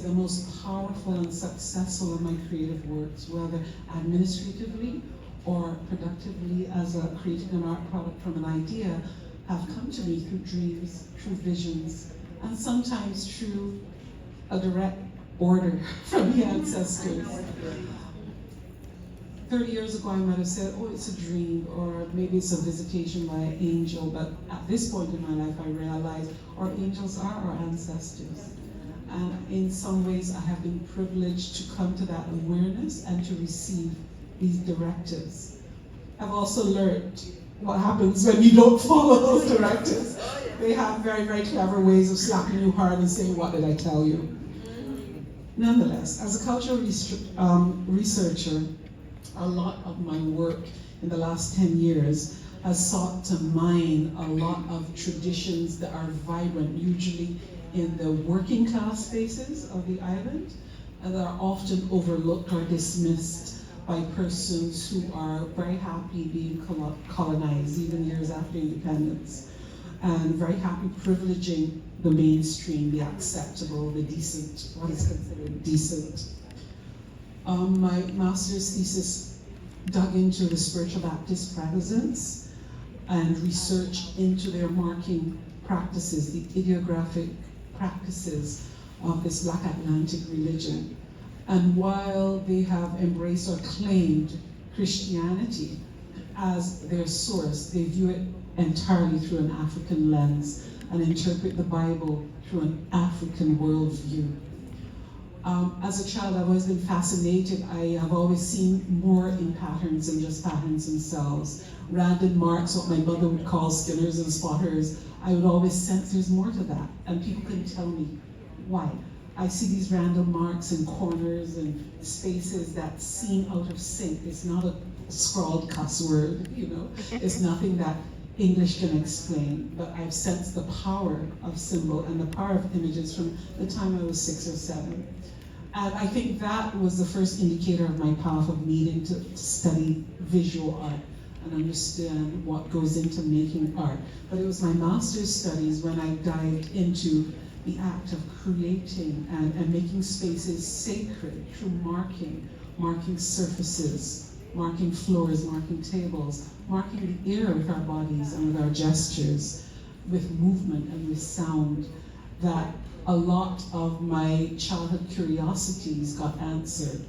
the most powerful and successful of my creative works, whether administratively or productively as a creating an art product from an idea, have come to me through dreams, through visions, and sometimes through a direct order from the ancestors. 30 years ago I might have said, oh, it's a dream, or maybe it's a visitation by an angel, but at this point in my life I realized our angels are our ancestors. And in some ways I have been privileged to come to that awareness and to receive these directives. I've also learned what happens when you don't follow those directives. They have very, very clever ways of slapping you hard and saying, what did I tell you? Nonetheless, as a cultural researcher, a lot of my work in the last 10 years has sought to mine a lot of traditions that are vibrant, usually in the working class spaces of the island, and that are often overlooked or dismissed by persons who are very happy being colonized, even years after independence, and very happy privileging the mainstream, the acceptable, the decent, what is considered decent. My master's thesis dug into the spiritual Baptist presence and research into their marking practices, the ideographic practices of this Black Atlantic religion. And while they have embraced or claimed Christianity as their source, they view it entirely through an African lens and interpret the Bible through an African worldview. As a child, I've always been fascinated. I have always seen more in patterns than just patterns themselves. Random marks, what my mother would call skinners and spotters, I would always sense there's more to that, and people can tell me why. I see these random marks in corners and spaces that seem out of sync. It's not a scrawled cuss word, you know. It's nothing that English can explain, but I've sensed the power of symbol and the power of images from the time I was 6 or 7. And I think that was the first indicator of my path of needing to study visual art and understand what goes into making art. But it was my master's studies when I dived into the act of creating and making spaces sacred through marking surfaces, marking floors, marking tables, marking the air with our bodies and with our gestures, with movement and with sound, that a lot of my childhood curiosities got answered.